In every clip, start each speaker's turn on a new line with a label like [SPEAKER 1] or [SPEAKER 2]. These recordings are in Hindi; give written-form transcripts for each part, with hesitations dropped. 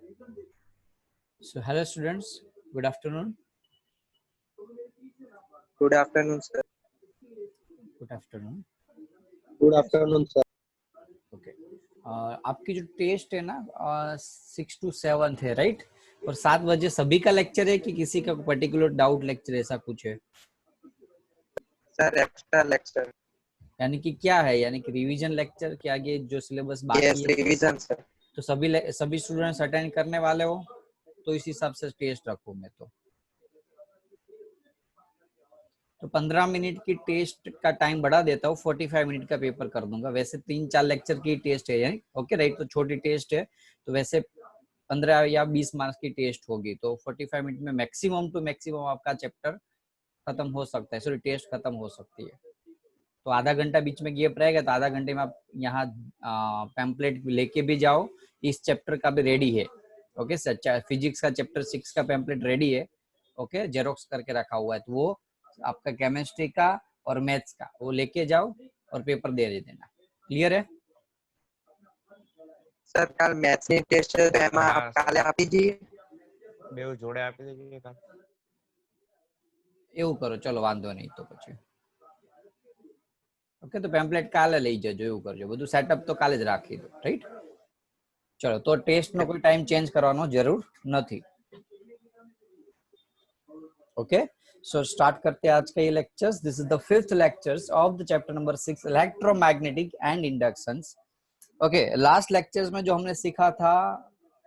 [SPEAKER 1] So hello students, good afternoon.
[SPEAKER 2] Good afternoon, sir.
[SPEAKER 1] Good afternoon.
[SPEAKER 2] Good afternoon, sir.
[SPEAKER 1] Okay. आपकी जो टेस्ट है ना 6 to 7 है राइट, और 7 बजे सभी का लेक्चर है कि किसी का पर्टिकुलर डाउट लेक्चर ऐसा कुछ है?
[SPEAKER 2] Sir extra lecture.
[SPEAKER 1] यानी कि क्या है, यानी कि रिवीजन लेक्चर के आगे जो सिलेबस बाकी
[SPEAKER 2] यस,
[SPEAKER 1] है
[SPEAKER 2] रिवीजन सर।
[SPEAKER 1] तो सभी स्टूडेंट्स अटेंड करने वाले हो, तो इस हिसाब से टेस्ट रखूं मैं। तो 15 मिनट की टेस्ट का टाइम बढ़ा देता हूँ, 45 मिनट का पेपर कर दूंगा। वैसे 3-4 लेक्चर की टेस्ट है यानी ओके राइट, तो छोटी टेस्ट है, तो वैसे 15 या 20 मार्क्स की टेस्ट होगी, तो 45 मिनट में मैक्सिमम टू मैक्सिमम आपका चैप्टर खत्म हो सकता है, सॉरी टेस्ट खत्म हो सकती है। तो आधा घंटा बीच में गैप रहेगा, तो आधा घंटे में आप यहाँ पैम्पलेट लेके भी जाओ, इस चैप्टर का भी रेडी है ओके सर। फिजिक्स का चैप्टर 6 का पैम्पलेट रेडी है ओके, जेरोक्स करके रखा हुआ है, तो वो आपका केमिस्ट्री का और मैथ्स का वो लेके जाओ और पेपर दे देना। क्लियर है
[SPEAKER 2] સર કાલ મેથ્સ ની ટેસ્ટ છે તો એમાં આપ કાલે આપી જઈએ
[SPEAKER 3] બેવ જોડે આપી દેજે કાલ।
[SPEAKER 1] એવું કરો, ચલો વાંધો નહીં, તો પછી ઓકે, તો પેમ્પલેટ કાલે લઈ જજો, એવું કરજો, બધું સેટઅપ તો કાલે જ રાખી દો રાઈટ। ચલો, તો ટેસ્ટ નો કોઈ ટાઈમ ચેન્જ કરવાનો જરૂર નથી ओके। सो स्टार्ट करते हैं आज का ये lectures. This is the 5th lectures of the chapter number 6 electromagnetic and inductions. Okay, last lectures में जो हमने सीखा था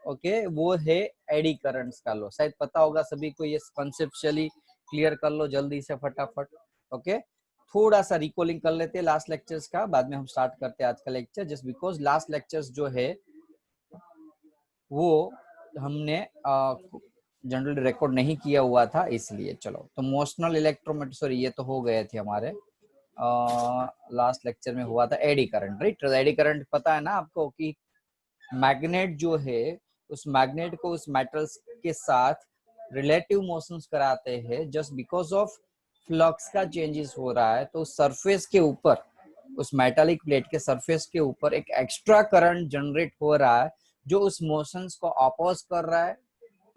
[SPEAKER 1] ओके वो है एडी करंट्स का लो। शायद पता होगा सभी को, ये कॉन्सेप्चुअली क्लियर कर लो जल्दी से फटाफट ओके। थोड़ा सा रिकॉलिंग कर लेते हैं लास्ट लेक्चर्स का, बाद में हम स्टार्ट करते हैं आज का lecture. Just because last lectures जो है वो हमने जनरली रिकॉर्ड नहीं किया हुआ था, इसलिए। चलो, तो मोशनल इलेक्ट्रोमैग्नेटिक, सॉरी ये तो हो गए थे हमारे लास्ट लेक्चर में, हुआ था eddy current right. Eddy current पता है ना आपको कि मैग्नेट जो है उस मैग्नेट को उस मेटल्स के साथ रिलेटिव मोशंस कराते हैं, जस्ट बिकॉज ऑफ फ्लक्स का चेंजेस हो रहा है, तो सरफेस के ऊपर, उस मेटालिक प्लेट के सरफेस के ऊपर एक एक्स्ट्रा करंट जनरेट हो रहा है जो उस मोशंस को अपोज कर रहा है,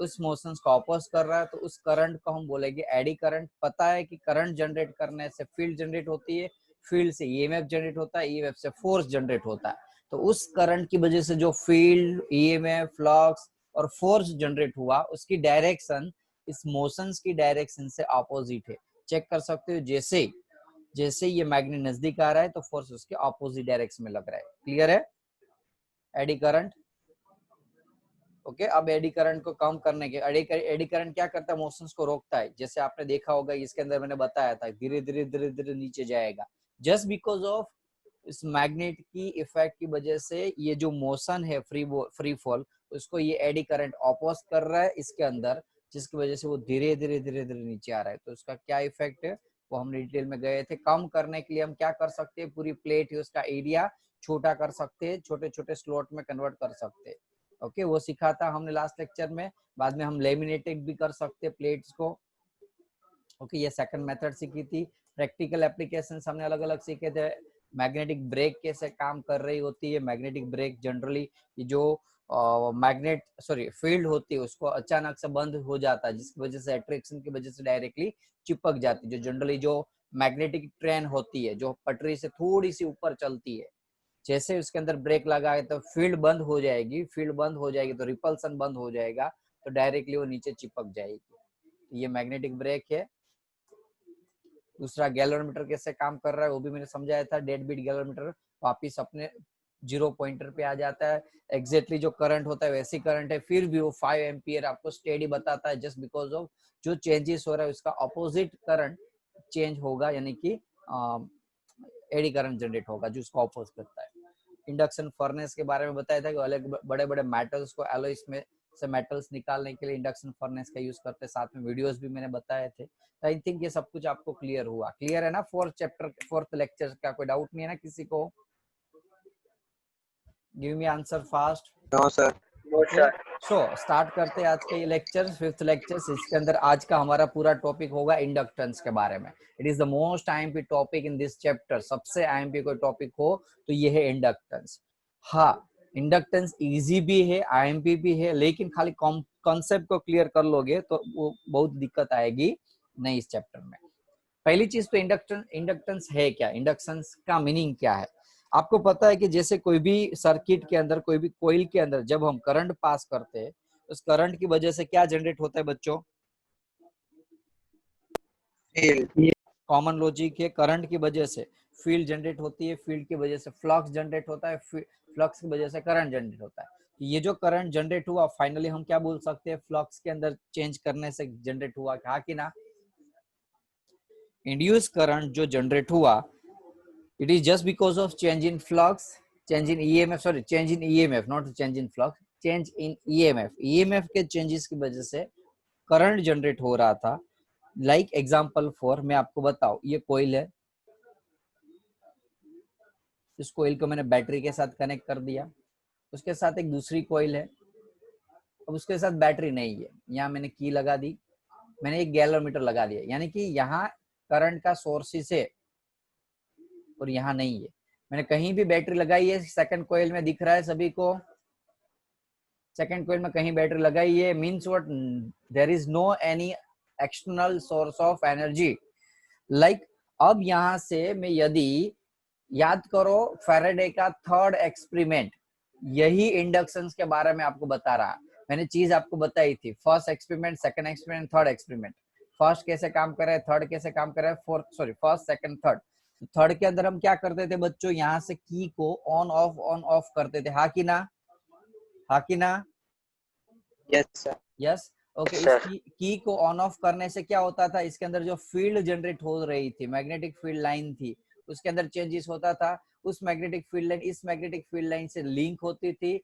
[SPEAKER 1] उस मोशंस को अपोज कर रहा है, तो उस करंट को हम बोलेंगे एडी करंट। पता है कि करंट जनरेट करने से फील्ड जनरेट होती है, फील्ड से ईएमएफ जनरेट होता है, ईएमएफ से फोर्स जनरेट होता है। तो उस करंट की वजह से जो फील्ड, ईएमएफ, फ्लक्स और फोर्स जनरेट हुआ, उसकी डायरेक्शन इस मोशंस की डायरेक्शन से अपोजिट है। चेक कर सकते हो, जैसे जैसे ये मैग्नेट नजदीक आ रहा है तो फोर्स उसके अपोजिट डायरेक्शन में लग रहा है। क्लियर है एडी करंट ओके। अब एडी करंट को कम करने के, एडी करंट क्या करता है, मोशंस को रोकता है। जैसे आपने देखा होगा, इसके अंदर मैंने बताया था, धीरे धीरे धीरे धीरे नीचे जाएगा, जस्ट बिकॉज ऑफ इस मैग्नेट की इफेक्ट की वजह से। ये जो मोशन है फ्री फॉल, उसको ये एडी करंट ऑपोज कर रहा है इसके अंदर, जिसकी वजह से वो धीरे धीरे धीरे धीरे नीचे आ रहा है। तो उसका क्या इफेक्ट है वो हमने डिटेल में गए थे। कम करने के लिए हम क्या कर सकते हैं, पूरी प्लेट है उसका एरिया छोटा कर सकते हैं, छोटे छोटे स्लॉट में कन्वर्ट कर सकते हैं ओके। वो सीखा था हमने लास्ट लेक्चर में। बाद में हम लेमिनेटेड भी कर सकते हैं प्लेट्स को ओके। ये सेकंड मेथड सीखी थी। प्रैक्टिकल एप्लीकेशन हमने अलग अलग सीखे थे। मैग्नेटिक ब्रेक कैसे काम कर रही होती है। मैग्नेटिक ब्रेक जनरली जो फील्ड होती है उसको अचानक से बंद हो जाता है, जिसकी वजह से अट्रैक्शन की वजह से डायरेक्टली चिपक जाती है। जो जनरली जो मैग्नेटिक ट्रेन होती है, जो पटरी से थोड़ी सी ऊपर चलती है, जैसे उसके अंदर ब्रेक लगाए तो फील्ड बंद हो जाएगी, फील्ड बंद हो जाएगी तो रिपल्सन बंद हो जाएगा, तो डायरेक्टली वो नीचे चिपक जाएगी। तो ये मैग्नेटिक ब्रेक है। दूसरा, गैलोमीटर कैसे काम कर रहा है वो भी मैंने समझाया था। डेड बीट गैलोमीटर वापिस अपने जीरो पॉइंटर पे आ जाता है। एग्जैक्टली जो करंट होता है वैसी करंट है, फिर भी वो 5 एम्पियर आपको स्टेडी बताता है, जस्ट बिकॉज ऑफ जो चेंजेस हो रहा है उसका अपोजिट करंट चेंज होगा, यानी कि एडी करंट जनरेट होगा जो उसको अपोज करता है। इंडक्शन फर्नेस के बारे में बताया था कि अलग बड़े बड़े मेटल्स को एलॉयस में से मेटल्स निकालने के लिए इंडक्शन फर्नेस का यूज करते हैं। साथ में वीडियोस भी मैंने बताए थे। तो आई थिंक ये सब कुछ आपको क्लियर हुआ। क्लियर है ना? फोर्थ लेक्चर का कोई डाउट नहीं है ना किसी को? Give me answer fast.
[SPEAKER 2] No sir.
[SPEAKER 1] Okay, so start करते हैं आज के ये लेक्चर, 5th लेक्चर। इसके अंदर आज का हमारा पूरा टॉपिक होगा इंडक्टेंस के बारे में। It is the most IMP topic in this chapter. सबसे आईएमपी कोई टॉपिक हो तो ये है इंडक्टेंस। हाँ, इंडक्टेंस इजी भी है, आईएमपी भी है, लेकिन खाली कॉन्सेप्ट को क्लियर कर लोगे तो वो बहुत दिक्कत आएगी नहीं इस चैप्टर में। पहली चीज तो इंडक्टेंस है क्या, इंडक्टेंस का मीनिंग क्या है। आपको पता है कि जैसे कोई भी सर्किट के अंदर, कोई भी कॉइल के अंदर जब हम करंट पास करते हैं, उस करंट की वजह से क्या जनरेट होता है बच्चों?
[SPEAKER 2] फील्ड।
[SPEAKER 1] कॉमन लॉजिक है, करंट की वजह से फील्ड जनरेट होती है, फील्ड की वजह से फ्लक्स जनरेट होता है, फ्लक्स की वजह से करंट जनरेट होता है। ये जो करंट जनरेट हुआ फाइनली हम क्या बोल सकते हैं, फ्लक्स के अंदर चेंज करने से जनरेट हुआ, हाँ कि ना? इंड्यूस करंट जो जनरेट हुआ, it is just because of change in flux, change in EMF, sorry, change in EMF, not change in flux, change in EMF के चेंजेस की वजह से करंट जनरेट हो रहा था। लाइक एग्जांपल फॉर, मैं आपको बताऊं, ये कोइल है, इस कोइल को मैंने बैटरी के साथ कनेक्ट कर दिया, उसके साथ एक दूसरी कोइल है, अब उसके साथ बैटरी नहीं है, यहाँ मैंने की लगा दी, मैंने एक गैलोमीटर लगा दिया, यानी कि यहाँ करंट का सोर्स है और यहाँ नहीं है। मैंने कहीं भी बैटरी लगाई है, सेकंड कॉइल में दिख रहा है सभी को, सेकंड कॉइल में कहीं बैटरी लगाई है, means what, there is no any external source of energy. Like अब यहाँ से मैं यदि याद करो फैराडे का थर्ड एक्सपेरिमेंट, यही इंडक्शन के बारे में आपको बता रहा, मैंने चीज आपको बताई थी, first experiment, second experiment, third experiment. First कैसे काम कर रहा है, थर्ड कैसे काम कर रहा है, fourth, sorry, first second third. Third के अंदर हम क्या करते थे बच्चों, यहाँ से की को ऑन ऑफ करते थे, हाँ कि ना, हाँ कि ना?
[SPEAKER 2] Yes sir.
[SPEAKER 1] Yes, okay. इस की को ऑन ऑफ करने से क्या होता था, इसके अंदर जो फील्ड जनरेट हो रही थी, मैग्नेटिक फील्ड लाइन थी, उसके अंदर चेंजेस होता था, उस मैग्नेटिक फील्ड लाइन इस मैग्नेटिक फील्ड लाइन से लिंक होती थी,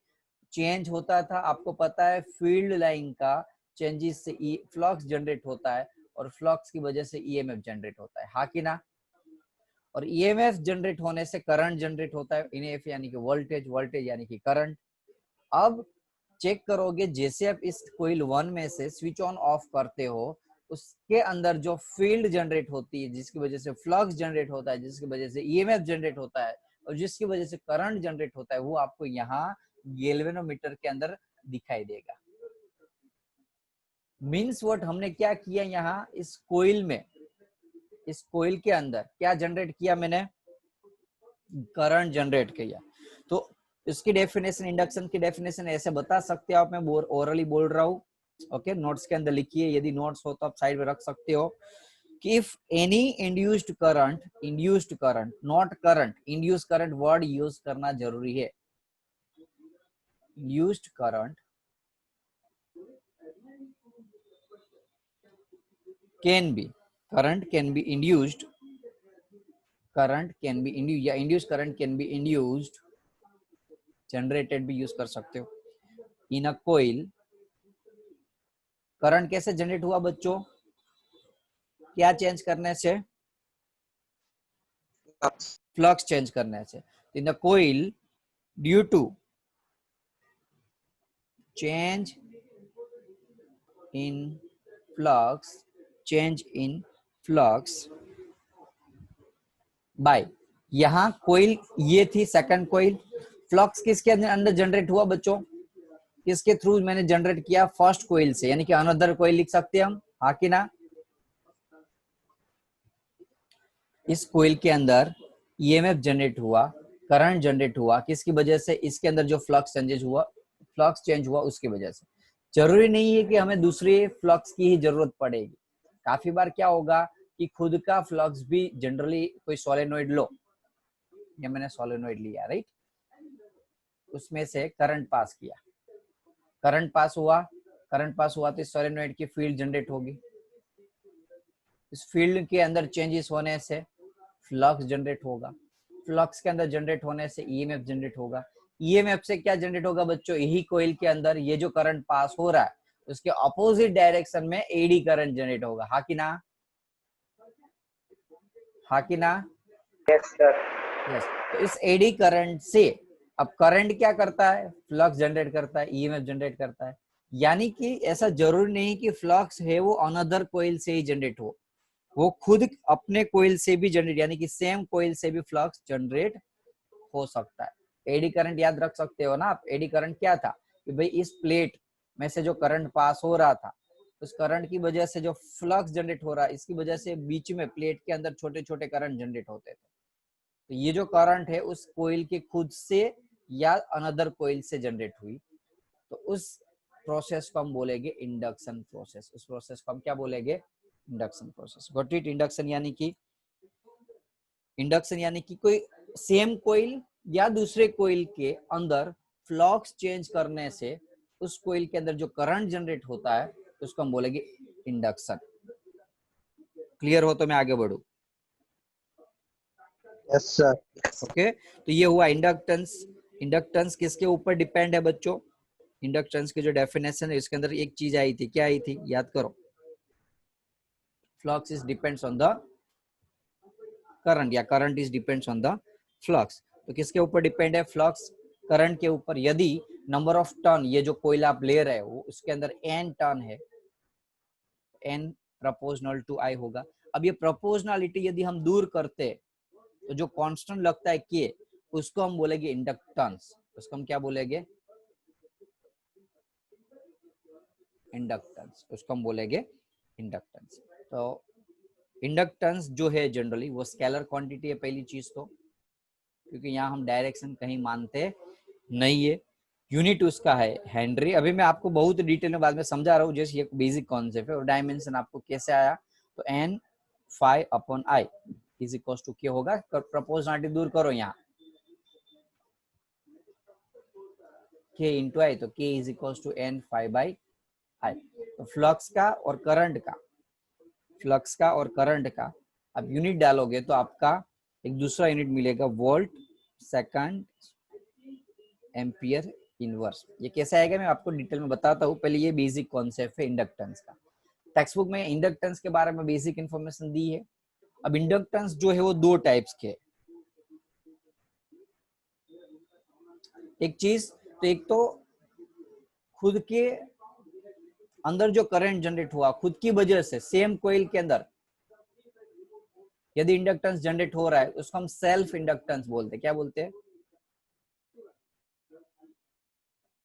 [SPEAKER 1] चेंज होता था। आपको पता है फील्ड लाइन का चेंजेस से फ्लक्स जनरेट होता है और फ्लक्स की वजह से ईएमएफ जनरेट होता है, हाँ कि ना? और ईएमएफ जनरेट होने से करंट जनरेट होता है, ईएमएफ यानी कि वोल्टेज, वोल्टेज यानी कि करंट। अब चेक करोगे जैसे आप इस कोइल 1 में से स्विच ऑन ऑफ करते हो, उसके अंदर जो फील्ड जनरेट होती है, जिसकी वजह से फ्लक्स जनरेट होता है, जिसकी वजह से ईएमएफ जनरेट होता है और जिसकी वजह से करंट जनरेट होता है, वो आपको यहाँ गैल्वेनोमीटर के अंदर दिखाई देगा। मीन्स व्हाट, हमने क्या किया यहाँ इस कोइल में, इस कोइल के अंदर क्या जनरेट किया मैंने, करंट जनरेट किया। तो इसकी डेफिनेशन, इंडक्शन की डेफिनेशन ऐसे बता सकते हो आप, मैं ओरली बोल रहा हूँ, ओके? नोट्स के अंदर लिखिए, यदि नोट्स हो तो आप साइड में रख सकते हो, कि if any induced current, not current, induced current word use करना जरूरी है। Induced current can be, current can be induced, current can be induced, या induced current can be induced, generated भी यूज कर सकते हो, इन अ कोइल। करंट कैसे जनरेट हुआ बच्चों, क्या चेंज करने से, फ्लक्स चेंज करने से। In the coil, due to change in flux, change in flux by, यहाँ कोइल ये थी सेकंड कोइल, फ्लक्स किसके अंदर जनरेट हुआ बच्चों, किसके थ्रू मैंने जनरेट किया, फर्स्ट कोइल से, यानी कि अनदर कोइल लिख सकते हैं हम, हाँ कि ना? इस कोइल के अंदर ईएमएफ जनरेट हुआ, करंट जनरेट हुआ, किसकी वजह से, इसके अंदर जो फ्लक्स चेंज हुआ उसकी वजह से। जरूरी नहीं है कि हमें दूसरे फ्लक्स की ही जरूरत पड़ेगी, काफी बार क्या होगा कि खुद का फ्लक्स भी, जनरली कोई सोलेनोइड लो, ये मैंने सोलेनोइड लिया, राइट, उसमें से करंट पास किया, करंट पास हुआ तो सोलेनोइड की फील्ड जनरेट होगी, इस फील्ड के अंदर चेंजेस होने से फ्लक्स जनरेट होगा, फ्लक्स के अंदर जनरेट होने से ईएमएफ जनरेट होगा, ईएमएफ से क्या जनरेट होगा बच्चों, यही कोइल के अंदर ये जो करंट पास हो रहा है उसके ऑपोजिट डायरेक्शन में एडी करंट जनरेट होगा, हाँ कि ना, हाँ कि ना?
[SPEAKER 2] Yes sir.
[SPEAKER 1] यस, तो इस एडी करंट से अब करंट क्या करता है, फ्लक्स जनरेट करता है, ईएमएफ जनरेट करता है। यानी कि ऐसा जरूरी नहीं कि फ्लक्स है वो अनदर कोइल से ही जनरेट हो, वो खुद अपने कोइल से भी जनरेट, यानी कि सेम कोइल से भी फ्लक्स जनरेट हो सकता है। एडी करंट याद रख सकते हो ना आप। एडी करंट क्या था कि भाई इस प्लेट में से जो करंट पास हो रहा था, उस करंट की वजह से जो फ्लक्स जनरेट हो रहा है, इसकी वजह से बीच में प्लेट के अंदर छोटे छोटे करंट जनरेट होते थे। तो ये जो करंट है उस कोइल के खुद से या अनदर कोइल से जनरेट हुई, तो उस प्रोसेस को हम बोलेंगे इंडक्शन प्रोसेस। उस प्रोसेस को हम क्या बोलेंगे? Induction process. Got it? Induction यानी कि कोई सेम कोइल या दूसरे कोइल के अंदर फ्लक्स चेंज करने से उस कोइल के अंदर जो करंट जनरेट होता है उसको हम बोलेंगे इंडक्शन। क्लियर हो तो मैं आगे बढ़ू?
[SPEAKER 2] Yes sir.
[SPEAKER 1] ओके, तो ये हुआ इंडक्टेंस। इंडक्टेंस किसके ऊपर डिपेंड है बच्चों? इंडक्टेंस की जो डेफिनेशन है इसके अंदर एक चीज आई थी, क्या आई थी याद करो? Flux is depends on the current या current is depends on the flux. तो किसके ऊपर डिपेंड है फ्लक्स? करंट के ऊपर। यदि नंबर ऑफ टर्न, ये जो कोयला आप ले रहे हो उसके अंदर n टर्न है, n प्रोपोर्शनल टू I होगा। अब ये प्रोपोर्शनलिटी यदि हम दूर करते तो जो कांस्टेंट लगता है k, उसको हम बोलेंगे इंडक्टेंस। उसको हम क्या बोलेंगे? इंडक्टेंस। उसको हम बोलेंगे इंडक्टेंस। तो इंडक्टेंस जो है जनरली वो स्केलर क्वांटिटी है पहली चीज तो, क्योंकि यहाँ हम डायरेक्शन कहीं मानते नहीं है। यूनिट उसका है हेनरी। अभी मैं आपको बहुत डिटेल में बाद में समझा रहा हूँ, जैसे ये बेसिक कॉन्सेप्ट है। और डायमेंशन आपको कैसे आया, तो n phi upon I is equal to क्या होगा? प्रोपोर्शनलिटी दूर करो, यहाँ k इंटू I, तो k is equal to n phi by I। तो फ्लक्स का और करंट का, फ्लक्स का और करंट का आप यूनिट डालोगे तो आपका एक दूसरा यूनिट मिलेगा, वोल्ट सेकंड एम्पियर इनवर्स। ये कैसे आएगा मैं आपको डिटेल में बताता हूँ। पहले ये बेसिक कॉन्सेप्ट है इंडक्टेंस का। टेक्स्ट बुक में इंडक्टेंस के बारे में बेसिक इंफॉर्मेशन दी है। अब इंडक्टेंस जो है वो दो टाइप्स के। एक चीज तो, एक तो खुद के अंदर जो करंट जनरेट हुआ खुद की वजह से, सेम कोइल के अंदर यदि इंडक्टेंस जनरेट हो रहा है उसको हम सेल्फ इंडक्टेंस बोलते हैं। क्या बोलते हैं?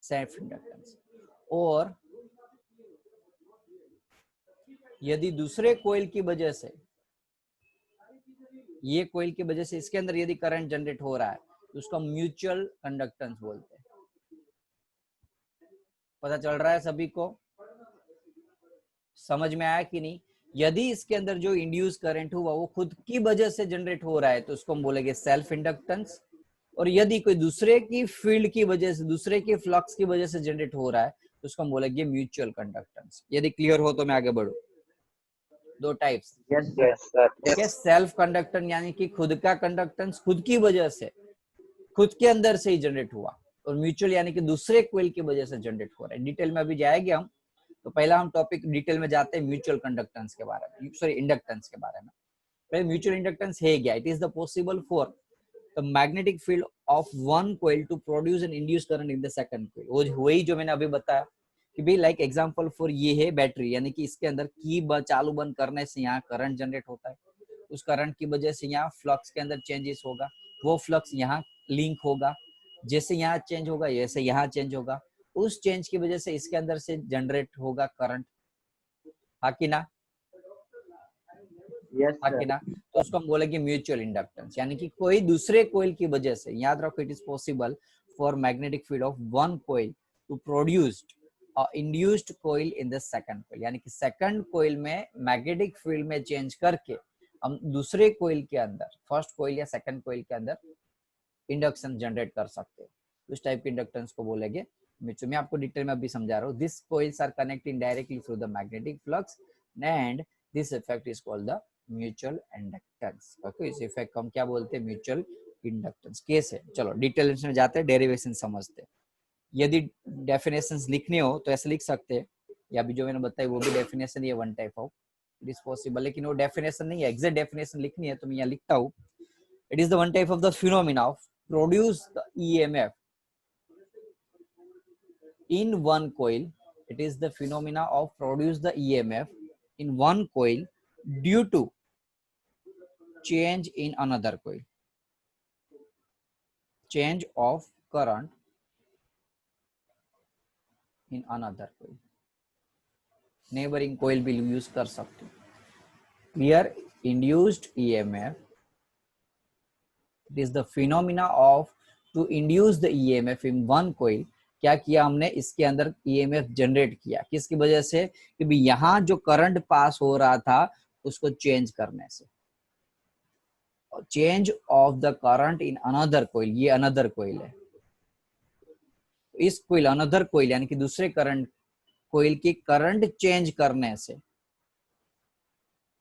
[SPEAKER 1] Self inductance. और यदि दूसरे कोइल की वजह से, ये कोइल की वजह से इसके अंदर यदि करंट जनरेट हो रहा है तो उसको हम म्यूचुअल कंडक्टेंस बोलते हैं। पता चल रहा है सभी को? समझ में आया कि नहीं? यदि इसके अंदर जो इंड्यूस करंट हुआ वो खुद की वजह से जनरेट हो रहा है तो उसको हम बोलेंगे सेल्फ इंडक्टेंस। और यदि कोई दूसरे की फील्ड की वजह से, दूसरे के फ्लक्स की वजह से जनरेट हो रहा है तो उसको हम बोलेंगे म्यूचुअल कंडक्टेंस। यदि क्लियर हो तो मैं आगे बढ़ू। दो types.
[SPEAKER 2] Yes sir.
[SPEAKER 1] Okay, self conductance यानी कि खुद का कंडक्टेंस खुद की वजह से, खुद के अंदर से ही जनरेट हुआ। और म्यूचुअल यानी कि दूसरे कोइल की वजह से जनरेट हो रहा है। डिटेल में अभी जाएंगे हम, तो पहला हम टॉपिक डिटेल में जाते हैं म्यूचुअल कंडक्टेंस के बारे में, सॉरी इंडक्टेंस के बारे में। पहले म्यूचुअल इंडक्टेंस है क्या? It is the possible for the magnetic field of one coil to produce an induce current in the second coil. वो वही जो मैंने अभी बताया कि भाई लाइक एग्जांपल फॉर ये है बैटरी, यानी कि इसके अंदर की चालू बंद करने से यहाँ करंट जनरेट होता है। उस करंट की वजह से यहाँ फ्लक्स के अंदर चेंजेस होगा, वो फ्लक्स यहाँ लिंक होगा, जैसे यहाँ चेंज होगा जैसे यहाँ चेंज होगा, उस चेंज की वजह से इसके अंदर से जनरेट होगा करंट। हाँ कि ना?
[SPEAKER 2] यस
[SPEAKER 1] हाँ कि ना? तो उसको हम बोलेंगे म्यूचुअल इंडक्टेंस। यानी कि कोई दूसरे कोइल की वजह से, याद रखो it is possible for magnetic field of one coil to produced induced coil in the second coil. यानी कि सेकंड कोइल में मैग्नेटिक फील्ड में चेंज करके हम दूसरे कोइल के अंदर, फर्स्ट कोइल या सेकंड कोइल के अंदर इंडक्शन जनरेट कर सकते हैं। उस टाइप के इंडक्टेंस को बोलेंगे म्यूचुअल। मैं आपको डिटेल में अभी समझा रहा हूँ। This coils are connecting directly through the magnetic flux and this effect is called the mutual inductance. Okay, इस इफेक्ट को हम क्या बोलते हैं? Mutual inductance. कैसे? चलो डिटेल्स में जाते हैं, डेरिवेशन समझते हैं। यदि डेफिनेशंस लिखनी हो तो ऐसे लिख सकते हैं, या अभी जो मैंने बताया वो भी डेफिनेशन ही है, one type of it is possible. लेकिन वो डेफिनेशन नहीं है, एग्जैक्ट डेफिनेशन लिखनी है तो मैं यहाँ लिखता हूँ। It is the one type of the phenomena of produce the EMF in one coil. It is the phenomena of produce the EMF in one coil due to change in another coil. Change of current in another coil, neighbouring coil भी यूज कर सकते हो। Clear? Induced EMF, it is the phenomena of to induce the EMF in one coil. क्या किया हमने, इसके अंदर ईएमएफ जनरेट किया, किसकी वजह से? कि भी यहाँ जो करंट पास हो रहा था उसको चेंज करने से। Change of the current in another coil, ये अनदर कोइल है, इस कोइल अनदर कोइल यानी कि दूसरे करंट कोइल की करंट चेंज करने से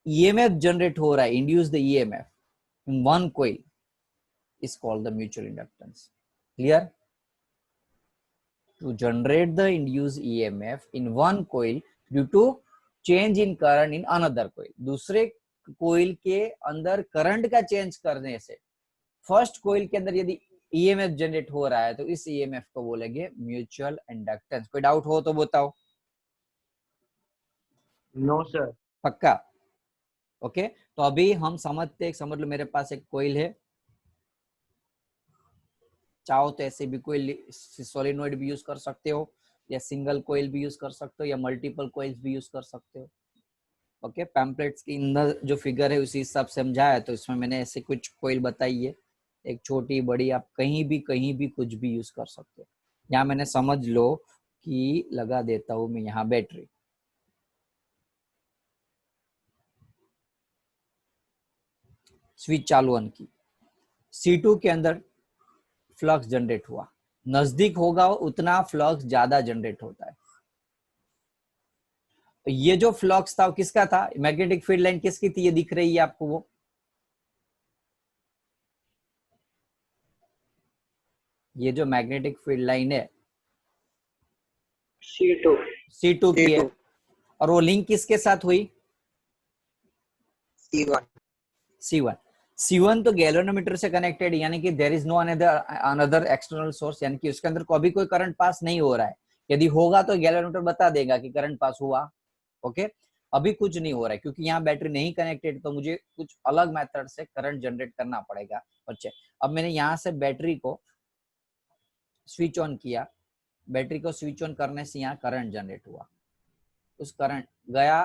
[SPEAKER 1] ईएमएफ जनरेट हो रहा है, induce the EMF in one coil is called the mutual inductance. Clear? To generate the induced EMF in one coil due to change in current in another coil, दूसरे कोइल के अंदर करंट का चेंज करने से फर्स्ट कोइल के अंदर यदि EMF जनरेट हो रहा है तो इस EMF को बोलेंगे म्यूचुअल इंडक्टेंस। कोई डाउट हो तो बताओ।
[SPEAKER 4] No sir.
[SPEAKER 1] पक्का? ओके, तो अभी हम समझ लो मेरे पास एक कोइल है, चाहो तो ऐसे भी कोई सोलेनोइड भी यूज कर सकते हो, या सिंगल कोइल भी यूज कर सकते हो, या मल्टीपल कोइल्स भी यूज कर सकते हो। ओके, पैम्पलेट्स के अंदर जो फिगर है उसी हिसाब से समझाया, तो इसमें मैंने ऐसे कुछ कोइल बताई है, एक छोटी बड़ी, आप कहीं भी कुछ भी यूज कर सकते हो। यहाँ मैंने समझ लो कि लगा देता हूं मैं यहाँ बैटरी, स्विच चालू ऑन की, C2 के अंदर फ्लक्स जनरेट हुआ, नजदीक होगा उतना फ्लक्स ज्यादा जनरेट होता है। तो ये जो फ्लक्स था वो किसका था? मैग्नेटिक फील्ड लाइन किसकी थी? ये दिख रही है आपको वो, ये जो मैग्नेटिक फील्ड लाइन है C2 की है, और वो लिंक किसके साथ हुई? C1 तो गैल्वेनोमीटर से कनेक्टेड, यानी कि there is no another external source, यानी कि उसके अंदर कभी कोई करंट पास नहीं हो रहा है। यदि होगा तो गैल्वेनोमीटर बता देगा कि करंट पास हुआ। ओके, अभी कुछ नहीं हो रहा है क्योंकि यहाँ बैटरी नहीं कनेक्टेड, तो मुझे कुछ अलग मेथड से करंट जनरेट करना पड़ेगा बच्चे। अब मैंने यहाँ से बैटरी को स्विच ऑन किया, बैटरी को स्विच ऑन करने से यहाँ करंट जनरेट हुआ, उस करंट गया,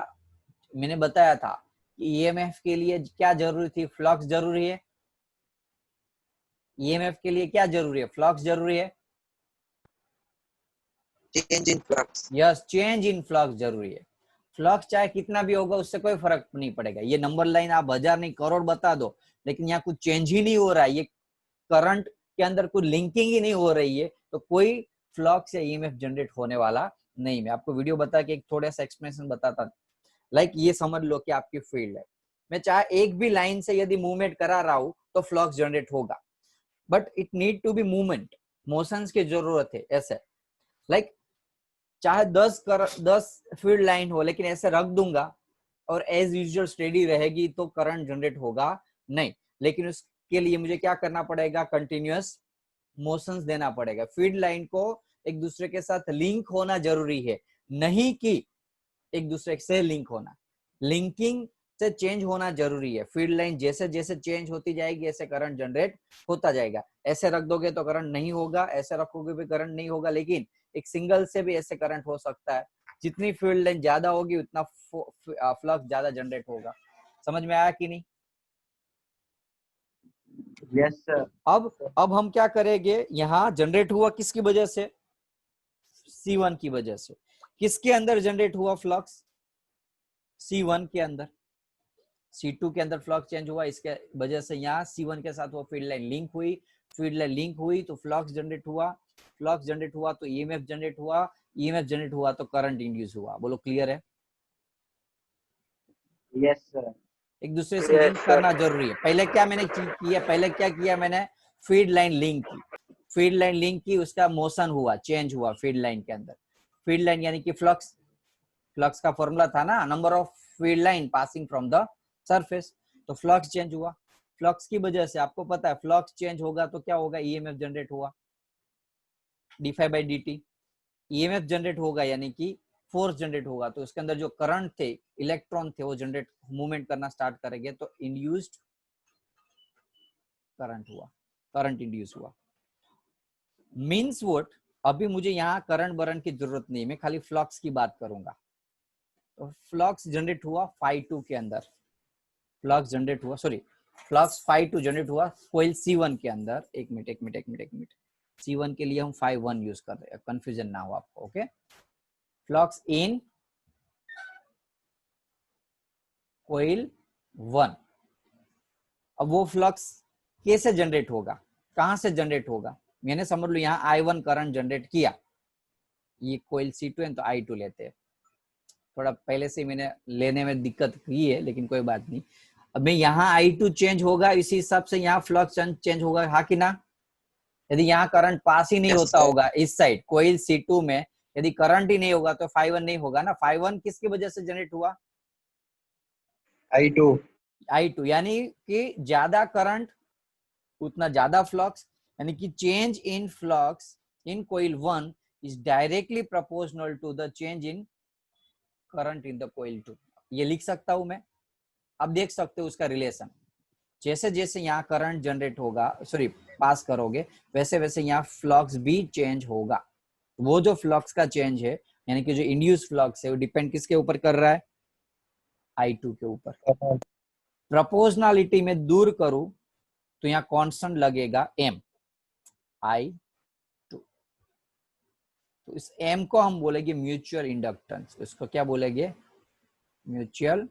[SPEAKER 1] मैंने बताया था ईएमएफ के लिए क्या जरूरी थी? फ्लक्स जरूरी है। ईएमएफ के लिए क्या जरूरी है? फ्लक्स जरूरी है।
[SPEAKER 2] Change in flux.
[SPEAKER 1] Yes, change in flux जरूरी है। फ्लक्स चाहे कितना भी होगा उससे कोई फर्क नहीं पड़ेगा, ये नंबर लाइन आप 1000 नहीं करोड़ बता दो, लेकिन यहाँ कुछ चेंज ही नहीं हो रहा है, ये करंट के अंदर कोई लिंकिंग ही नहीं हो रही है, तो कोई फ्लक्स या ईएमएफ जनरेट होने वाला नहीं। मैं आपको वीडियो बता के एक थोड़ा सा एक्सप्लेनेशन बताता, लाइक ये समझ लो कि आपकी फील्ड है, मैं चाहे एक भी लाइन से यदि मूवमेंट करा रहा हूं तो फ्लक्स जनरेट होगा, but it need to be movement, motions की जरूरत है। ऐसे लाइक चाहे 10 फील्ड लाइन हो, लेकिन ऐसे रख दूंगा और एज यूजुअल स्टेडी रहेगी तो करंट जनरेट होगा नहीं, लेकिन उसके लिए मुझे क्या करना पड़ेगा? कंटिन्यूअस मोशंस देना पड़ेगा। फील्ड लाइन को एक दूसरे के साथ लिंक होना जरूरी है, नहीं कि एक दूसरे से लिंक होना, लिंकिंग से चेंज होना जरूरी है। फील्ड लाइन जैसे जैसे चेंज होती जाएगी ऐसे करंट जनरेट होता जाएगा। ऐसे रख दोगे तो करंट नहीं होगा, ऐसे रखोगे भी करंट नहीं होगा, लेकिन एक सिंगल से भी ऐसे करंट हो सकता है। जितनी फील्ड लाइन ज्यादा होगी उतना फ्लक्स ज्यादा जनरेट होगा। समझ में आया कि नहीं?
[SPEAKER 4] Yes sir.
[SPEAKER 1] अब हम क्या करेंगे, यहाँ जनरेट हुआ किसकी वजह से? C1 की वजह से। किसके अंदर जनरेट हुआ फ्लक्स? C1 के अंदर। C2 के अंदर फ्लक्स चेंज हुआ, इसके वजह से यहाँ C1 के साथ वो फील्ड लाइन लिंक हुई, फील्ड लाइन लिंक हुई तो फ्लक्स जनरेट हुआ, फ्लक्स जनरेट हुआ तो ईएमएफ जनरेट हुआ, ईएमएफ जनरेट हुआ तो करंट इंड्यूस हुआ। बोलो क्लियर है?
[SPEAKER 4] Yes sir.
[SPEAKER 1] एक दूसरे से लिंक करना जरूरी है। पहले क्या मैंने किया, पहले क्या किया मैंने? फील्ड लाइन लिंक की, फील्ड लाइन लिंक की, उसका मोशन हुआ, चेंज हुआ फील्ड लाइन के अंदर। फील्ड लाइन यानी कि फ्लक्स, फ्लक्स का फॉर्मूला था ना, number of field line passing from the surface, तो फ्लक्स चेंज हुआ। फ्लक्स की वजह से आपको पता है फ्लक्स चेंज होगा तो क्या होगा? ईएमएफ जनरेट हुआ, d∅dt। ईएमएफ जनरेट होगा यानी कि फोर्स जनरेट होगा, तो उसके अंदर जो करंट थे, इलेक्ट्रॉन थे, वो जनरेट मूवमेंट करना स्टार्ट करेंगे तो इंड्यूस्ड करंट हुआ, करंट इंड्यूस हुआ। मीन्स व्हाट, अभी मुझे यहाँ करंट बरंट की जरूरत नहीं, मैं खाली फ्लक्स की बात करूंगा। तो फ्लक्स जनरेट हुआ फाई 2 के अंदर, फ्लक्स जनरेट हुआ, सॉरी फ्लक्स फाई 2 जनरेट हुआ कोइल C1 के अंदर। एक मिनट, C1 के लिए हम फाई 1 यूज कर रहे हैं, कंफ्यूजन ना हो आपको। Okay, flux in coil 1। अब वो फ्लक्स कैसे जनरेट होगा, कहां से जनरेट होगा? मैंने समझ लो यहाँ I1 करंट जनरेट किया, ये कोइल C2 है तो I2 लेते हैं। थोड़ा पहले से मैंने लेने में दिक्कत की है, लेकिन कोई बात नहीं। अब मैं यहाँ I2 चेंज होगा, इसी हिसाब से यहाँ फ्लक्स चेंज होगा, हाँ कि ना? यदि यहाँ करंट पास ही नहीं होता होगा इस साइड कोइल C2 में, यदि करंट ही नहीं होगा तो फाई 1 नहीं होगा ना। फाई 1 किसकी वजह से जनरेट हुआ? I2, यानी कि ज्यादा करंट उतना ज्यादा फ्लक्स, यानी कि change in flux in coil 1 is directly proportional to the change in current in the coil 2। ये लिख सकता हूं मैं, आप देख सकते हो उसका रिलेशन। जैसे जैसे यहाँ करंट जनरेट होगा, सॉरी पास करोगे, वैसे वैसे यहाँ फ्लक्स भी चेंज होगा। वो जो फ्लक्स का चेंज है, यानी कि जो इंड्यूस फ्लक्स है, वो डिपेंड किसके ऊपर कर रहा है? I2 के ऊपर। प्रोपोर्शनलिटी में दूर करूं तो यहाँ कांस्टेंट लगेगा M, I2। तो इस M को हम बोलेंगे म्यूचुअल इंडक्टेंस। इसको क्या बोलेंगे? Mutual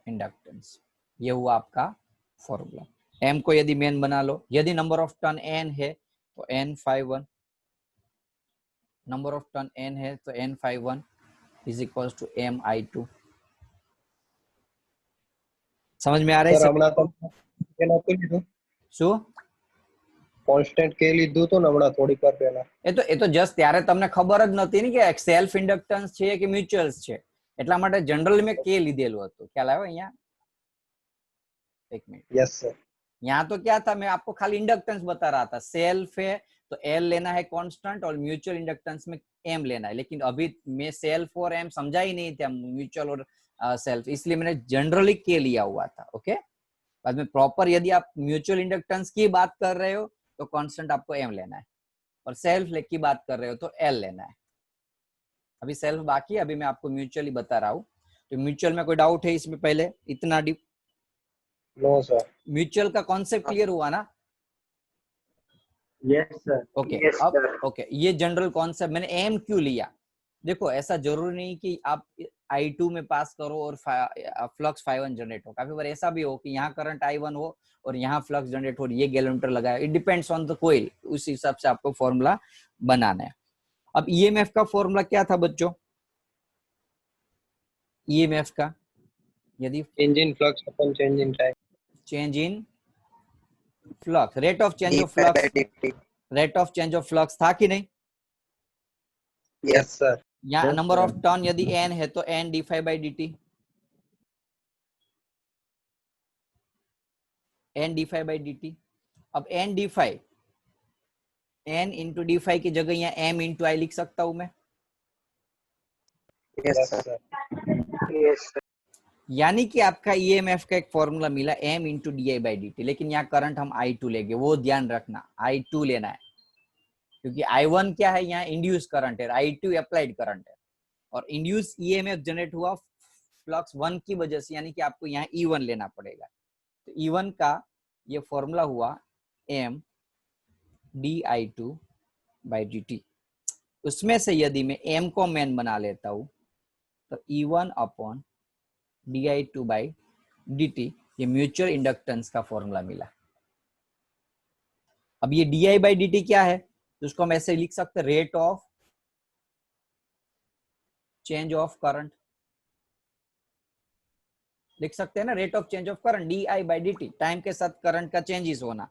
[SPEAKER 1] inductance. ये हुआ आपका फॉर्मूला। M को यदि मेन बना लो, यदि नंबर ऑफ टर्न N है तो N phi 1, number of turn N है तो N phi 1 is equal to M I2। समझ में आ रहा है?
[SPEAKER 5] સર હમણાં તો પેલા આપી દીધું
[SPEAKER 1] શું?
[SPEAKER 5] કોન્સ્ટન્ટ કે લીધું તો ને હમણાં થોડીક વાર પહેલા
[SPEAKER 1] એ તો જસ્ટ ત્યારે તમને ખબર જ નહોતી ને કે સેલ્ફ ઇન્ડક્ટન્સ છે કે મ્યુચ્યુઅલ્સ છે, એટલા માટે જનરલ મેં કે લીધેલું હતું। ખ્યાલ આવ્યો? અહીંયા एक मिनट,
[SPEAKER 5] યસ સર
[SPEAKER 1] यहाँ तो क्या था, मैं आपको खाली इंडक्टेंस बता रहा था। सेल्फ है तो L लेना है कांस्टेंट और म्यूचुअल इंडक्टेंस में M लेना है, लेकिन अभी मैं सेल्फ और M समझा ही नहीं था, म्यूचुअल और सेल्फ, इसलिए मैंने जनरली के लिया हुआ था। ओके, बाद में प्रॉपर यदि आप म्यूचुअल इंडक्टेंस की बात कर रहे हो तो कांस्टेंट आपको M लेना है, और सेल्फ की बात कर रहे हो तो L लेना है। अभी सेल्फ बाकी है, अभी मैं आपको म्यूचुअली बता रहा हूँ। तो म्यूचुअल में कोई डाउट है इसमें? पहले इतना डीप
[SPEAKER 5] नो सर
[SPEAKER 1] म्यूचुअल का कॉन्सेप्ट क्लियर हुआ ना?
[SPEAKER 4] Yes, sir.
[SPEAKER 1] ओके, अब ओके, ये जनरल कॉन्सेप्ट मैंने एम क्यों लिया? देखो ऐसा जरूरी नहीं कि आप I2 में पास करो और फ्लक्स फाई 1 जनरेट हो। काफी बार ऐसा भी हो कि यहाँ करंट I1 हो और यहाँ फ्लक्स जनरेट हो, ये गैलोमीटर लगाया। It depends on the coil, उस हिसाब से आपको फॉर्मूला बनाना है। अब ईएमएफ का फॉर्मूला क्या था बच्चों? ईएमएफ का यदि
[SPEAKER 5] change in flux upon change in time
[SPEAKER 1] change in flux, rate of change of flux, rate of change of flux था कि नहीं?
[SPEAKER 5] यस सर
[SPEAKER 1] यहाँ
[SPEAKER 4] Yes,
[SPEAKER 1] number
[SPEAKER 4] sir.
[SPEAKER 1] Of turn यदि n है तो n d phi by D T, n d phi by D T. अब n d phi, n into D phi की जगह यहाँ m इंटू आई लिख सकता हूं मैं।
[SPEAKER 5] यस सर
[SPEAKER 1] यानी कि आपका ईएमएफ का एक फॉर्मूला मिला m into D I by D T, लेकिन यहाँ करंट हम I2 लेंगे, वो ध्यान रखना I2 लेना है, क्योंकि I1 क्या है, यहाँ इंड्यूस करंट है, I2 अप्लाइड करंट है, और इंड्यूस ईएमएफ जनरेट हुआ फ्लक्स 1 की वजह से, यानी कि आपको यहाँ E1 लेना पड़ेगा। तो E1 का ये फॉर्मूला हुआ m di2 बाई dt। उसमें से यदि मैं m को मेन बना लेता हूं तो E1 upon di2 by dt, ये म्यूचुअल इंडक्टेंस का फॉर्मूला मिला। अब ये di बाई dt क्या है, तो उसको हम ऐसे लिख सकते हैं, rate of change of current लिख सकते हैं ना, rate of change of current di by dt, time के साथ करंट का चेंजेस होना,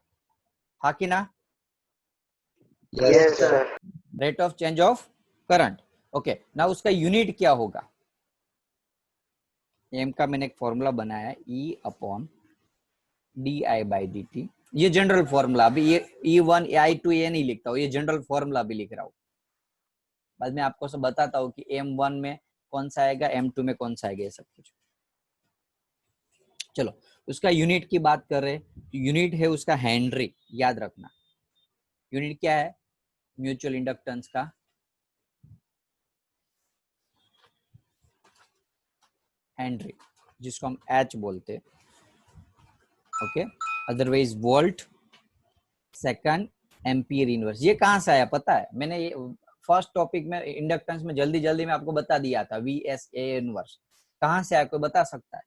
[SPEAKER 1] हाँ कि ना?
[SPEAKER 5] Yes sir
[SPEAKER 1] rate of change of current. Okay, ना उसका यूनिट क्या होगा? एम का मैंने एक फॉर्मूला बनाया है, E upon D I by D T. ये जनरल फॉर्मूला, अभी ये E1 I2 ये नहीं लिखता हूँ, ये जनरल फॉर्मूला भी लिख रहा हूँ। बाद में आपको सब बताता हूँ कि M1 में कौन सा आएगा, M2 में कौन सा आएगा, ये सब कुछ। चलो उसका यूनिट की बात कर रहे, यूनिट है उसका हेनरी, याद रखना। यूनिट क्या है म्यूचुअल इंडक्टेंस का? हेनरी, जिसको हम एच बोलते, okay. Otherwise volt, second ampere inverse. ये कहां से आया पता है? मैंने ये फर्स्ट टॉपिक में इंडक्टेंस में जल्दी जल्दी में आपको बता दिया था, वी एस ए इनवर्स। कहां से आया कोई बता सकता है?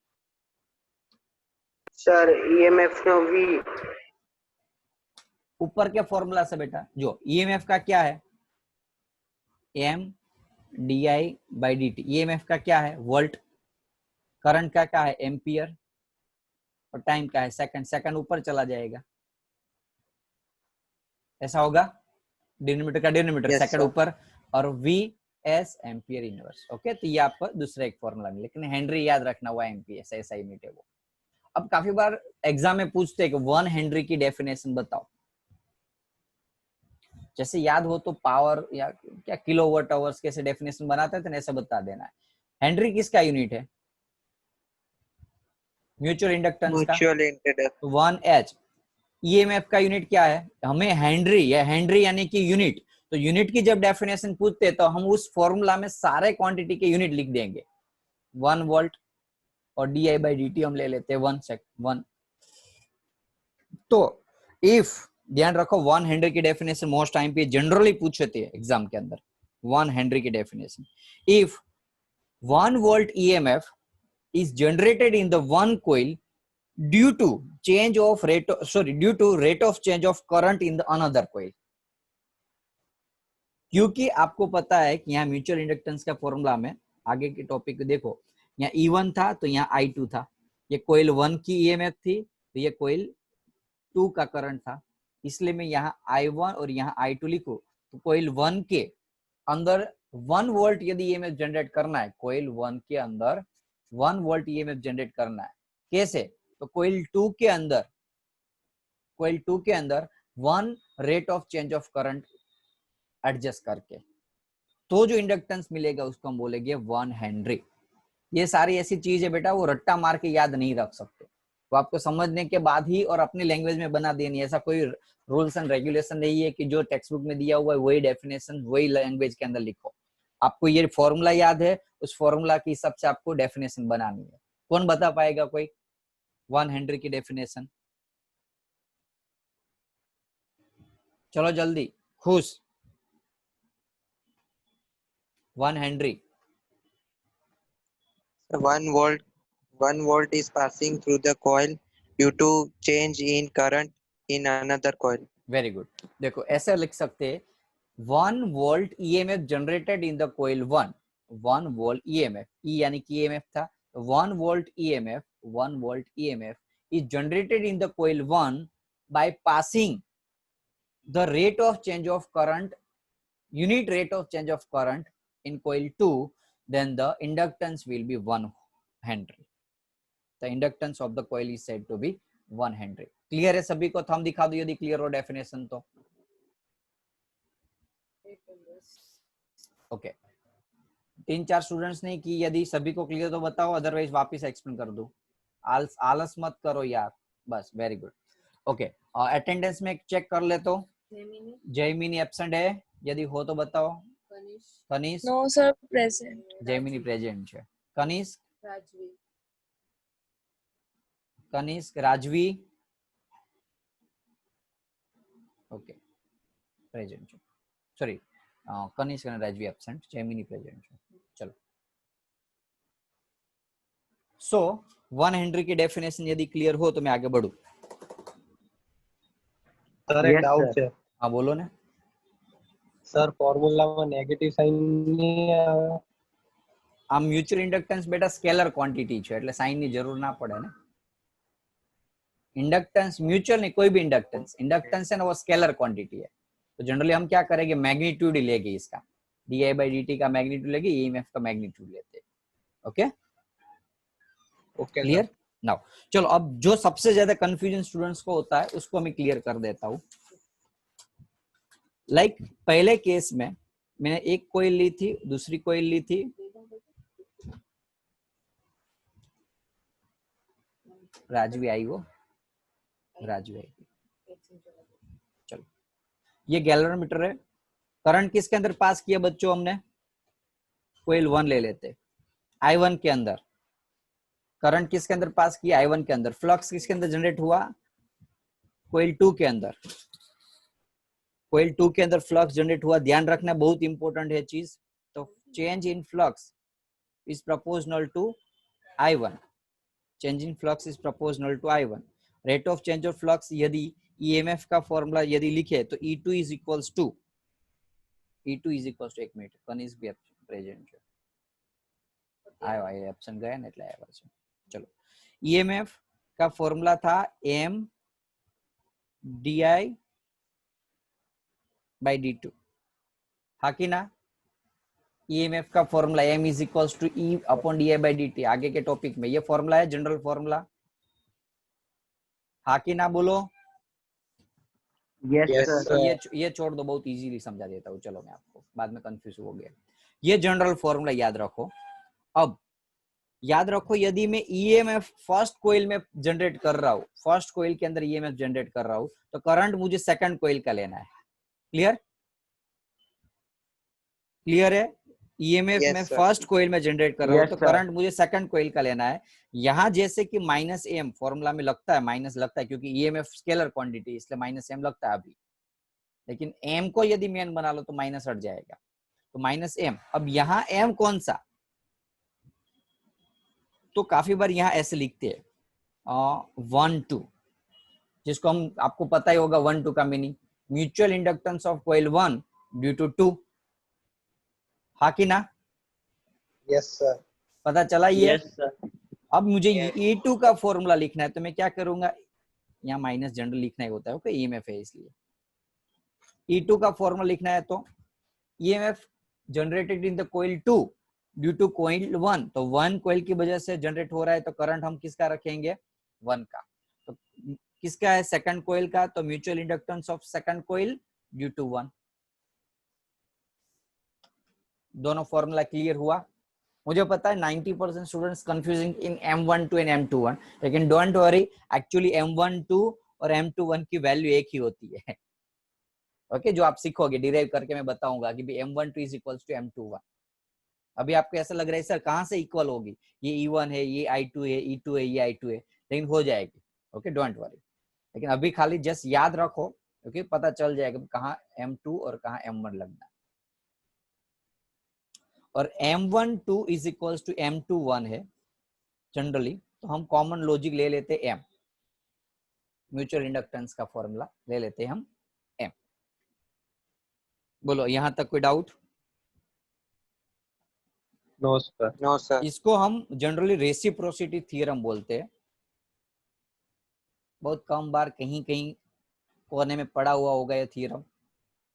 [SPEAKER 2] Sir EMF no V.
[SPEAKER 1] ऊपर के फॉर्मूला से बेटा, जो ईएमएफ का क्या है, M D I by D T. EMF का क्या है वोल्ट, करंट का क्या है एम्पियर, और टाइम का है सेकंड। सेकंड ऊपर चला जाएगा, ऐसा होगा, डिनोमिनेटर का डिनोमिनेटर
[SPEAKER 2] Yes,
[SPEAKER 1] सेकंड
[SPEAKER 2] sir.
[SPEAKER 1] ऊपर, और V S ampere inverse. Okay, तो ये आपको दूसरा एक फॉर्मूला मिला, लेकिन हेनरी याद रखना हुआ एम्पियर, ऐसा यूनिट है वो। अब काफी बार एग्जाम में पूछते हैं कि 1 हेनरी की डेफिनेशन बताओ। जैसे याद हो तो पावर या क्या किलोवाट आवर्स कैसे डेफिनेशन बनाते थे ना, ऐसा बता देना है। हेनरी किसका यूनिट है? म्यूचुअल इंडक्टेंस का,
[SPEAKER 2] म्यूचुअल इंडक्टेंस।
[SPEAKER 1] 1 एच। ईएमएफ का यूनिट क्या है? हमें हेनरी, या हेनरी यानी कि यूनिट। तो यूनिट की जब डेफिनेशन पूछते हैं तो हम उस फॉर्मूला में सारे क्वांटिटी के यूनिट लिख देंगे। 1 वोल्ट और D I by D T हम ले लेते हैं 1 तो इफ, ध्यान रखो 1 हेनरी की डेफिनेशन मोस्ट टाइम पे जनरली पूछे थे एग्जाम के अंदर। 1 हेनरी की definition, if 1 volt EMF is generated in the one coil due to rate of change of current in the another coil। क्योंकि आपको पता है कि यहाँ म्यूचुअल इंडक्टेंस का फॉर्मूला में, आगे के टॉपिक देखो, यहाँ E1 था तो यहाँ I2 था। ये कोयल 1 की ईएमएफ थी, तो ये कोयल 2 का करंट था, इसलिए मैं यहाँ I1 और यहाँ I2 लिखूं। तो कोयल 1 के अंदर 1 वोल्ट यदि ईएमएफ जनरेट करना है, कोयल 1 के अंदर 1 वोल्ट ईएमएफ जनरेट करना है, कैसे? तो कोयल 2 के अंदर 1 rate of change of current adjust करके, तो जो इंडक्टेंस मिलेगा उसको हम बोलेंगे 1 हेनरी। ये सारी ऐसी चीज है बेटा, वो रट्टा मार के याद नहीं रख सकते, वो आपको समझने के बाद ही और अपनी लैंग्वेज में बना देनी। ऐसा कोई रूल्स एंड रेगुलेशन नहीं है कि जो टेक्स्ट बुक में दिया हुआ है वही डेफिनेशन वही लैंग्वेज के अंदर लिखो। आपको ये फॉर्मूला याद है, उस फॉर्मूला के हिसाब से आपको डेफिनेशन बनानी है। कौन बता पाएगा कोई 1 हेनरी की डेफिनेशन? चलो जल्दी, खुश। 1 Henry.
[SPEAKER 2] 1 volt is passing through the coil due to change in current in another coil.
[SPEAKER 1] Very good. देखो ऐसे लिख सकते हैं, 1 volt EMF generated in the coil 1। 1 volt EMF, E यानी कि ईएमएफ था, 1 volt EMF is generated in the coil 1 by passing the rate of change of current, unit rate of change of current in coil 2, then the inductance will be 1 Henry. The inductance of the coil is said to be 1 Henry. Clear है सभी को? थंब दिखा दो यदि क्लियर हो डेफिनेशन तो। ओके, 3-4 स्टूडेंट्स ने की, यदि सभी को क्लियर तो बताओ, अदरवाइज वापस एक्सप्लेन कर दो। आलस मत करो यार, बस। Very good. ओके, अटेंडेंस में चेक कर ले तो। जयमिनी एब्सेंट है, यदि हो तो बताओ। Kanishk?
[SPEAKER 6] No sir, present.
[SPEAKER 1] Jaymini present है। कनिष्क? कनिष्क, राजवी? ओके, प्रेजेंट है। सॉरी, कनिष्क और राजवी एब्सेंट, जयमिनी प्रेजेंट है। चलो, सो 1 हेनरी की डेफिनेशन यदि क्लियर हो तो मैं आगे बढ़ू।
[SPEAKER 5] सर एक
[SPEAKER 4] Yes,
[SPEAKER 5] डाउट
[SPEAKER 4] sir.
[SPEAKER 5] है
[SPEAKER 1] हाँ बोलो ना।
[SPEAKER 5] सर, फॉर्मूला में नेगेटिव साइन नहीं આવે?
[SPEAKER 1] આ મ્યુચ્યુઅલ ઇન્ડક્ટન્સ બેટા સ્કેલર ક્વોન્ટિટી છે, એટલે સાઇન ની જરૂર ના પડે ને। इंडक्टेंस म्यूचुअल नहीं, कोई भी इंडक्टेंस है ना, वो स्केलर क्वांटिटी है। तो जनरली हम क्या करेंगे, मैग्नीट्यूड ही लेंगे इसका, D I by D T का मैग्नीट्यूड लेंगे, ईएमएफ का मैग्नीट्यूड लेते हैं। Okay,
[SPEAKER 5] okay
[SPEAKER 1] clear now. चलो, अब जो सबसे ज्यादा कंफ्यूजन स्टूडेंट्स को होता है उसको मैं क्लियर कर देता हूँ। लाइक पहले केस में मैंने एक कोयल ली थी, दूसरी कोयल ली थी, राजवी आई वो, राजवी आई। चलो, ये गैल्वेनोमीटर है। करंट किसके अंदर पास किया बच्चों हमने? कोइल 1 ले लेते, I1 के अंदर करंट किसके अंदर पास किया? I1 के अंदर। फ्लक्स किसके अंदर जनरेट हुआ? कोइल 2 के अंदर। कोइल 2 के अंदर फ्लक्स जनरेट हुआ। ध्यान रखना, बहुत इंपॉर्टेंट है चीज। तो change in flux is proportional to I1। Change in flux is proportional to I1। Rate of change of flux यदि EMF का फॉर्मूला यदि लिखे तो E2 इज इक्वल्स टू एक मिनट कनिष् भी प्रेजेंट છે आयो आयो ऑप्शन गया ને એટલે આવ્યા છે। चलो, EMF का फॉर्मूला था M DI by D2। हाँ कि ना? EMF का formula M is equals to E upon DI by DT। आगे के टॉपिक में ये फॉर्मूला है, जनरल फॉर्मूला। हाँ कि ना बोलो?
[SPEAKER 4] Yes,
[SPEAKER 5] Yes,
[SPEAKER 4] sir.
[SPEAKER 5] sir.
[SPEAKER 1] ये छोड़ दो, बहुत इजीली समझा देता हूँ। चलो मैं आपको, बाद में कंफ्यूज हो गया। ये जनरल फॉर्मूला याद रखो। अब याद रखो, यदि मैं EMF फर्स्ट कोइल में जनरेट कर रहा हूँ, फर्स्ट कोइल के अंदर EMF जनरेट कर रहा हूँ, तो करंट मुझे सेकंड कोइल का लेना है। क्लियर? क्लियर है? EMF
[SPEAKER 2] Yes,
[SPEAKER 1] में
[SPEAKER 2] sir.
[SPEAKER 1] फर्स्ट कोइल में जनरेट कर रहा हूँ,
[SPEAKER 4] Yes,
[SPEAKER 1] तो
[SPEAKER 4] sir.
[SPEAKER 1] करंट मुझे सेकंड कोइल का लेना है। यहाँ जैसे कि -M फॉर्मूला में लगता है, माइनस लगता है क्योंकि EMF स्केलर क्वांटिटी, इसलिए -M लगता है अभी। लेकिन M को यदि मेन बना लो तो माइनस हट जाएगा, तो -M। अब यहाँ M कौन सा? तो काफी बार यहाँ ऐसे लिखते हैं 1-2, जिसको हम, आपको पता ही होगा 1-2 का meaning, mutual inductance of coil 1 due to 2। हाँ कि ना?
[SPEAKER 5] Yes, sir.
[SPEAKER 1] पता चला ये?
[SPEAKER 4] Yes, sir.
[SPEAKER 1] अब मुझे E2 का फॉर्मूला लिखना है, तो मैं क्या करूंगा? यहाँ माइनस जनरल लिखना ही होता है, ओके, EMF है इसलिए। E2 का फॉर्मूला लिखना है तो EMF generated in the coil 2 due to coil 1, तो 1 कॉइल की वजह से जनरेट हो रहा है, तो करंट हम किसका रखेंगे? 1 का। तो किसका है? सेकंड कॉइल का, तो mutual inductance of second coil due to 1। दोनों फॉर्मूला क्लियर हुआ? मुझे पता है 90% students confusing in M12 and M21, लेकिन डोंट वरी, एक्चुअली M12 और M21 की वैल्यू एक ही होती है। ओके, जो आप सीखोगे डिराइव करके मैं बताऊंगा कि M12 is equals to M21। अभी आपको ऐसा लग रहा है सर कहाँ से इक्वल होगी? ये E1 है, ये I2 है, E2 है, ये I2 है, लेकिन हो जाएगी। Okay, don't worry. लेकिन अभी खाली जस्ट याद रखो, ओके, पता चल जाएगा कहाँ M2 और कहाँ M1 लगना है। और M12 is equals to M21 है जनरली, तो हम कॉमन लॉजिक ले लेते M, म्यूचुअल इंडक्टेंस का फॉर्मूला ले लेते हम M। बोलो, यहां तक कोई doubt?
[SPEAKER 5] No, sir.
[SPEAKER 2] No, sir.
[SPEAKER 1] इसको हम जनरली रेसिप्रोसिटी थ्योरम बोलते हैं। बहुत कम बार कहीं कहीं कोने में पड़ा हुआ होगा ये थ्योरम।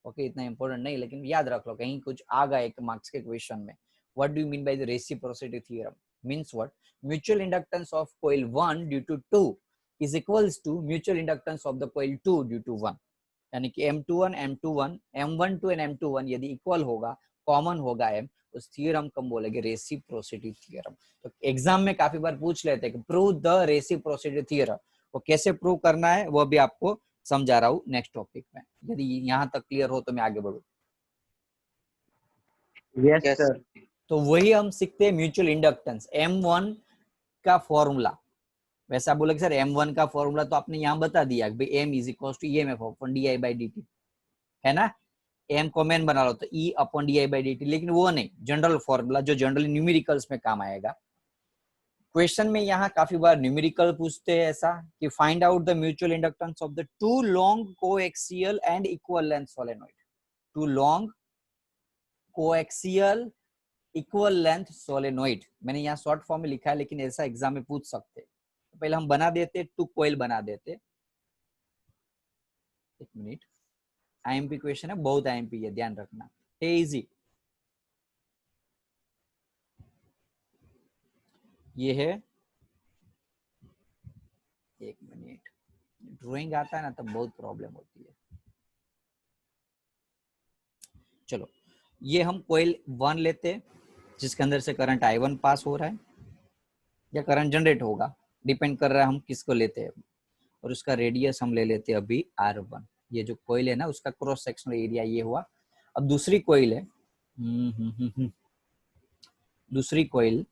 [SPEAKER 1] ओके, इतना इंपॉर्टेंट नहीं, लेकिन याद रख लो, कहीं कुछ आ गया एक मार्क्स के क्वेश्चन में। What do you mean by the reciprocity theorem? Means what? Mutual inductance of coil 1 due to 2 is equals to mutual inductance of the coil 2 due to 1। यानी कि M12 M12 एंड M21 यदि इक्वल होगा, कॉमन होगा M, उस थ्योरम को हम बोलेंगे रेसिप्रोसिटी थ्योरम। तो एग्जाम में काफी बार पूछ लेते हैं कि प्रूव द रेसिप्रोसिटी थ्योरम। वो कैसे प्रूव करना है वो भी आपको समझा रहा हूँ नेक्स्ट टॉपिक में। यदि यहाँ तक क्लियर हो तो मैं आगे बढ़ू।
[SPEAKER 4] Yes,
[SPEAKER 2] Yes.
[SPEAKER 4] sir.
[SPEAKER 1] तो वही हम सीखते हैं म्यूचुअल इंडक्टेंस, M1 का फॉर्मूला। वैसा बोले सर M1 का फॉर्मूला तो आपने यहाँ बता दिया कि भाई M is equal to EMF upon DI by DT, है ना? M को मेन बना लो तो E upon DI by DT, लेकिन वो नहीं, जनरल फॉर्मूला जो जनरली न्यूमेरिकल्स में काम आएगा। क्वेश्चन में यहाँ काफी बार न्यूमेरिकल पूछते हैं ऐसा कि find out the mutual inductance of the two long coaxial and equal length solenoid. Two long coaxial equal length solenoid, मैंने यहाँ शॉर्ट फॉर्म में लिखा है, लेकिन ऐसा एग्जाम में पूछ सकते हैं। तो पहले हम बना देते, टू कोयल बना देते। एक मिनट, IMP क्वेश्चन है, बहुत IMP है, ध्यान रखना, है इजी। ये है, एक मिनट, ड्राइंग आता है ना तब बहुत प्रॉब्लम होती है। चलो, ये हम कोयल 1 लेते हैं जिसके अंदर से करंट I1 पास हो रहा है या करंट जनरेट होगा। डिपेंड कर रहा है हम किसको लेते हैं, और उसका रेडियस हम ले लेते हैं अभी R1। ये जो कोइल है ना उसका क्रॉस सेक्शनल एरिया ये हुआ। अब दूसरी कोइल है, दूसरी कोइल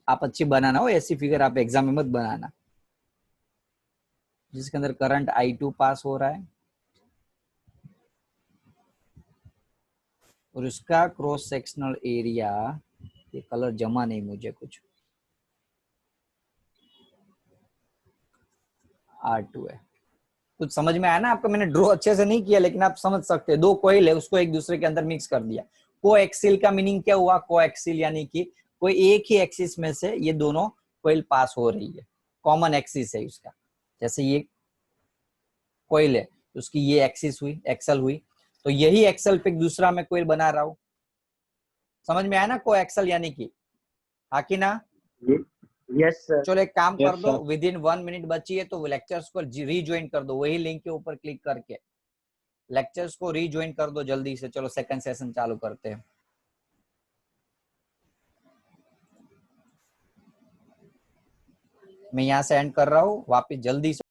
[SPEAKER 1] आप अच्छी बनाना हो, ऐसी फिगर आप एग्जाम में मत बनाना, जिसके अंदर करंट I2 पास हो रहा है और उसका क्रॉस सेक्शनल एरिया, ये कलर जमा नहीं मुझे कुछ, R2 है। कुछ समझ में आया ना आपको? मैंने ड्रॉ अच्छे से नहीं किया लेकिन आप समझ सकते हैं। दो कॉइल है उसको एक दूसरे के अंदर मिक्स कर दिया। कोएक्सिल का मीनिंग क्या हुआ? कोएक्सिल यानी कि कोई एक ही एक्सिस में से ये दोनों कॉइल पास हो रही है, कॉमन एक्सिस है उसका। जैसे ये कॉइल है उसकी ये एक्सिस हुई, एक्सल हुई, तो यही एक्सल पे दूसरा मैं कॉइल बना रहा हूं। समझ में आया ना कोएक्सल यानी कि? हाँ कि ना?
[SPEAKER 4] Yes, sir.
[SPEAKER 1] चलो एक काम
[SPEAKER 5] Yes,
[SPEAKER 1] कर दो,
[SPEAKER 5] sir.
[SPEAKER 1] विद इन 1 मिनट बची है तो लेक्चर्स को रीज्वाइन कर दो, वही लिंक के ऊपर क्लिक करके लेक्चर्स को रीज्वाइन कर दो जल्दी से। चलो सेकंड सेशन चालू करते हैं। मैं यहाँ से एंड कर रहा हूँ, वापिस जल्दी से